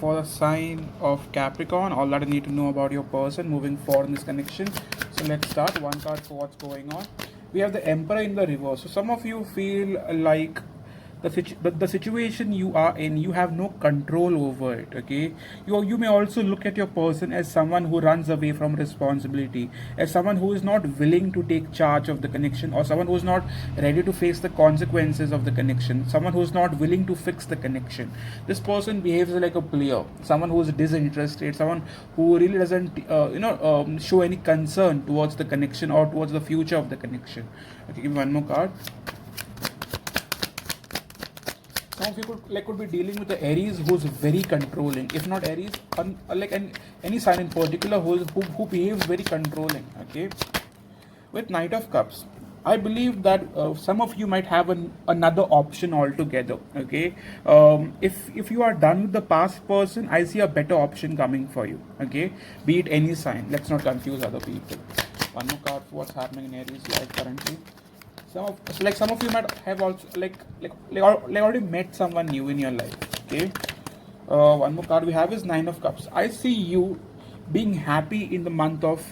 for the sign of Capricorn, all that I need to know about your person moving forward in this connection. So let's start. One card for what's going on. We have the Emperor in the reverse. So some of you feel like the situation you are in, you have no control over it. Okay, you may also look at your person as someone who runs away from responsibility, as someone who is not willing to take charge of the connection, or someone who is not ready to face the consequences of the connection, someone who is not willing to fix the connection. This person behaves like a player, someone who is disinterested, someone who really doesn't show any concern towards the connection or towards the future of the connection. Okay, give me one more card. Some of you could be dealing with the Aries who's very controlling. If not Aries, any sign in particular who behaves very controlling. Okay, with Knight of Cups, I believe that some of you might have another option altogether. Okay, if you are done with the past person, I see a better option coming for you. Okay, be it any sign. Let's not confuse other people. One more card for what's happening in Aries life currently. Some of you might have also already met someone new in your life. Okay, one more card we have is Nine of Cups. I see you being happy in the month of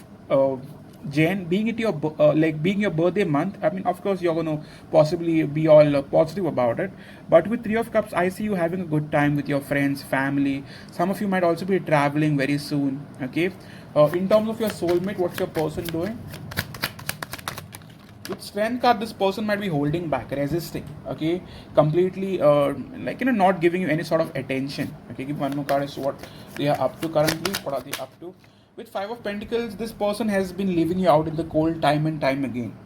Jan, being it your being your birthday month. I mean, of course, you're gonna possibly be all positive about it. But with Three of Cups, I see you having a good time with your friends, family. Some of you might also be traveling very soon. Okay, in terms of your soulmate, what's your person doing? With Strength card, this person might be holding back, resisting. Okay, completely not giving you any sort of attention. Okay, give one more card as to what they are up to currently. What are they up to? With Five of Pentacles, this person has been leaving you out in the cold time and time again.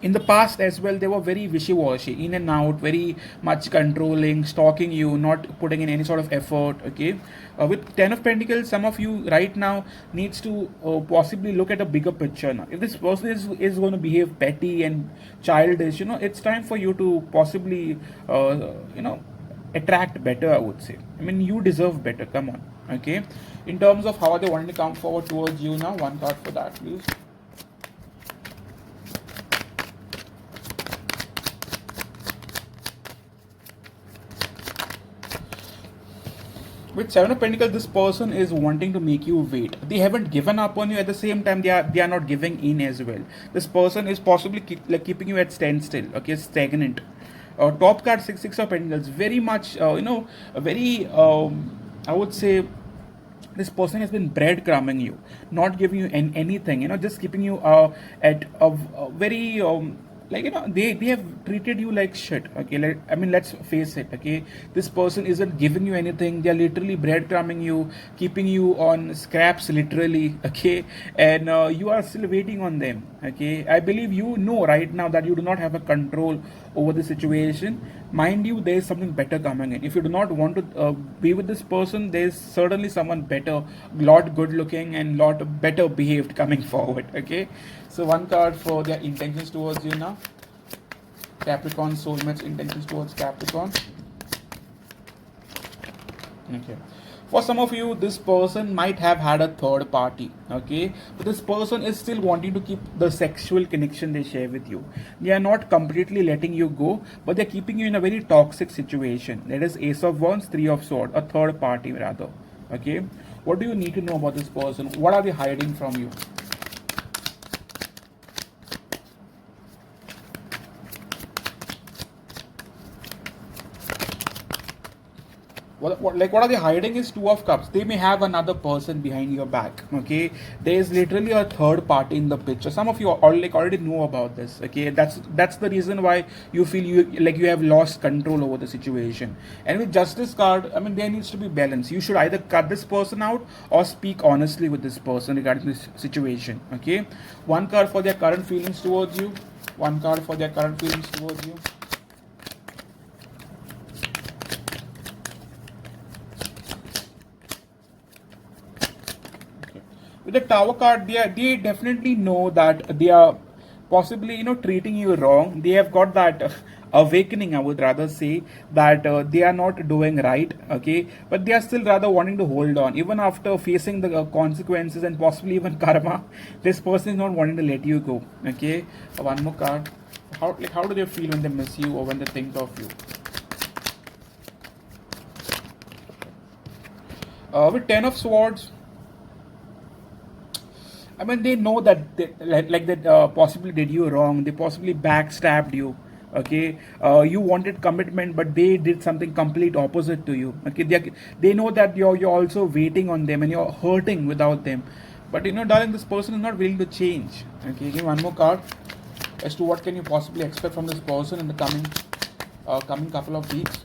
In the past as well, they were very wishy-washy, in and out, very much controlling, stalking you, not putting in any sort of effort. Okay, with Ten of Pentacles, some of you right now needs to possibly look at a bigger picture now. If this person is going to behave petty and childish, it's time for you to possibly attract better, I would say. I mean, you deserve better. Come on. Okay, in terms of how are they wanting to come forward towards you now, one card for that, please. With Seven of Pentacles, this person is wanting to make you wait. They haven't given up on you. At the same time, they are not giving in as well. This person is possibly keeping you at standstill. Okay, stagnant. Top card Six of Pentacles. Very much very I would say this person has been breadcrumbing you, not giving you anything. Just keeping you at a very they have treated you like shit. Okay, let's face it. Okay, this person isn't giving you anything. They are literally breadcrumbing you, keeping you on scraps literally. Okay, and you are still waiting on them. Okay, I believe you know right now that you do not have a control over the situation. Mind you, there is something better coming in. If you do not want to be with this person, there is certainly someone better, lot good looking and lot better behaved coming forward. Okay, so one card for their intentions towards you now. Capricorn soulmates intentions towards Capricorn. Okay, for some of you, this person might have had a third party. Okay, but this person is still wanting to keep the sexual connection they share with you. They are not completely letting you go, but they're keeping you in a very toxic situation. That is Ace of Wands, Three of Swords, a third party rather. Okay, what do you need to know about this person? What are they hiding from you? What are they hiding is Two of Cups. They may have another person behind your back. Okay, there is literally a third party in the picture. Some of you already know about this. Okay, that's the reason why you feel you have lost control over the situation. And with Justice card, I mean, there needs to be balance. You should either cut this person out or speak honestly with this person regarding this situation. Okay, one card for their current feelings towards you. One card for their current feelings towards you. With the Tower card, they definitely know that they are possibly treating you wrong. They have got that awakening, I would rather say, that they are not doing right. Okay, but they are still rather wanting to hold on even after facing the consequences and possibly even karma. This person is not wanting to let you go. Okay, one more card. How do they feel when they miss you or when they think of you? With Ten of Swords, I mean, they know that like that possibly did you wrong. They possibly backstabbed you. Okay, you wanted commitment, but they did something complete opposite to you. Okay, they know that you're also waiting on them and you're hurting without them. But darling, this person is not willing to change. Okay, give me one more card as to what can you possibly expect from this person in the coming couple of weeks.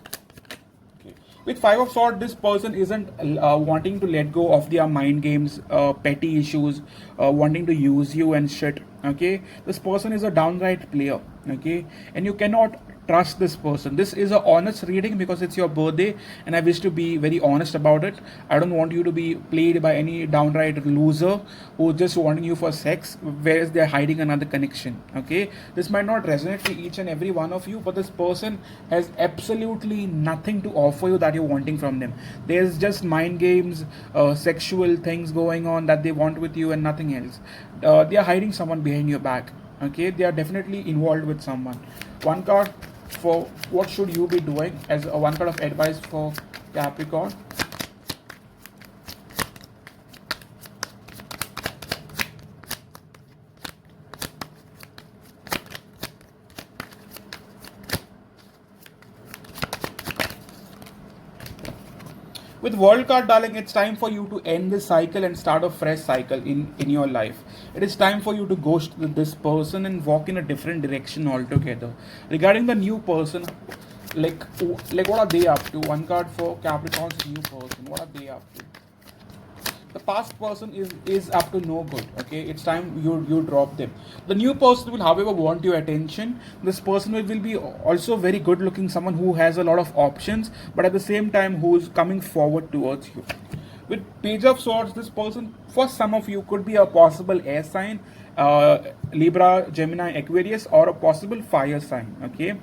Okay. With Five of Swords, this person isn't wanting to let go of their mind games, petty issues, wanting to use you and shit. Okay, this person is a downright player. Okay, and you cannot trust this person. This is a honest reading because it's your birthday, and I wish to be very honest about it. I don't want you to be played by any downright loser who just wanting you for sex, whereas they're hiding another connection. Okay, this might not resonate to each and every one of you, but this person has absolutely nothing to offer you that you're wanting from them. There's just mind games, sexual things going on that they want with you, and nothing else. They are hiding someone behind your back. Okay, they are definitely involved with someone. One card for what should you be doing as a one card of advice for Capricorn. With World card, darling, it's time for you to end this cycle and start a fresh cycle in your life. It is time for you to ghost this person and walk in a different direction altogether. Regarding the new person, like what are they up to? One card for Capricorn's new person. What are they up to? The past person is up to no good. Okay, it's time you drop them. The new person will, however, want your attention. This person will be also very good looking, someone who has a lot of options, but at the same time who's coming forward towards you. With Page of Swords, this person for some of you could be a possible air sign, Libra, Gemini, Aquarius, or a possible fire sign. Okay,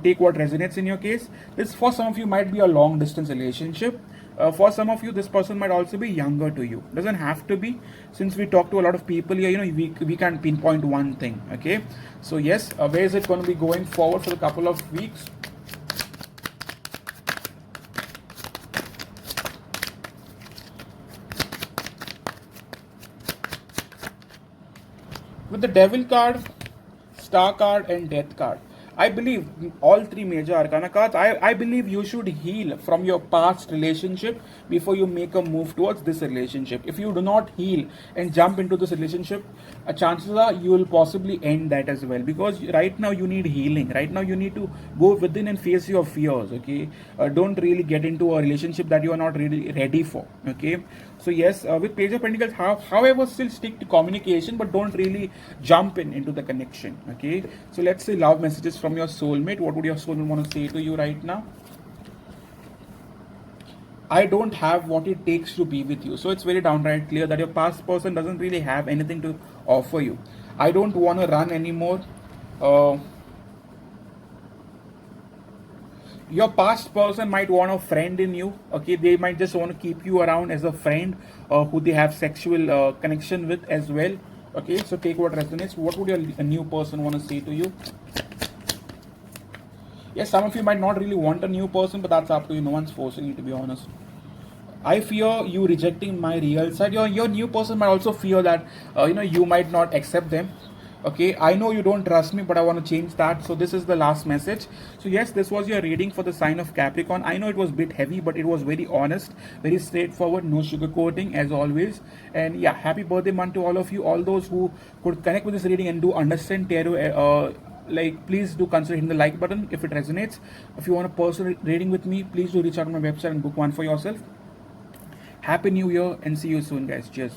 take what resonates in your case. This for some of you might be a long distance relationship. For some of you, this person might also be younger to you. Doesn't have to be. Since we talk to a lot of people here, we can't pinpoint one thing. Okay, so yes, where is it going to be going forward for a couple of weeks? With the Devil card, Star card, and Death card, I believe all three major arcana cards, I believe you should heal from your past relationship before you make a move towards this relationship. If you do not heal and jump into this relationship, chances are you will possibly end that as well, because right now you need healing. Right now you need to go within and face your fears. Okay, don't really get into a relationship that you are not really ready for. Okay, so yes, with Page of Pentacles, however, still stick to communication, but don't really jump into the connection. Okay, so let's say love messages from your soulmate. What would your soulmate want to say to you right now? I don't have what it takes to be with you. So it's very downright clear that your past person doesn't really have anything to offer you. I don't want to run anymore. Your past person might want a friend in you. Okay, they might just want to keep you around as a friend, who they have sexual connection with as well. Okay, so take what resonates. What would your new person want to say to you? Yes, some of you might not really want a new person, but that's up to you. No one's forcing you, to be honest. I fear you rejecting my real side. Your new person might also fear that you might not accept them. Okay, I know you don't trust me, but I want to change that. So this is the last message. So yes, this was your reading for the sign of Capricorn. I know it was a bit heavy, but it was very honest, very straightforward, no sugarcoating as always. And yeah, happy birthday month to all of you. All those who could connect with this reading and do understand tarot, please do consider hitting the like button if it resonates. If you want a personal reading with me, please do reach out to my website and book one for yourself. Happy New Year and see you soon, guys. Cheers.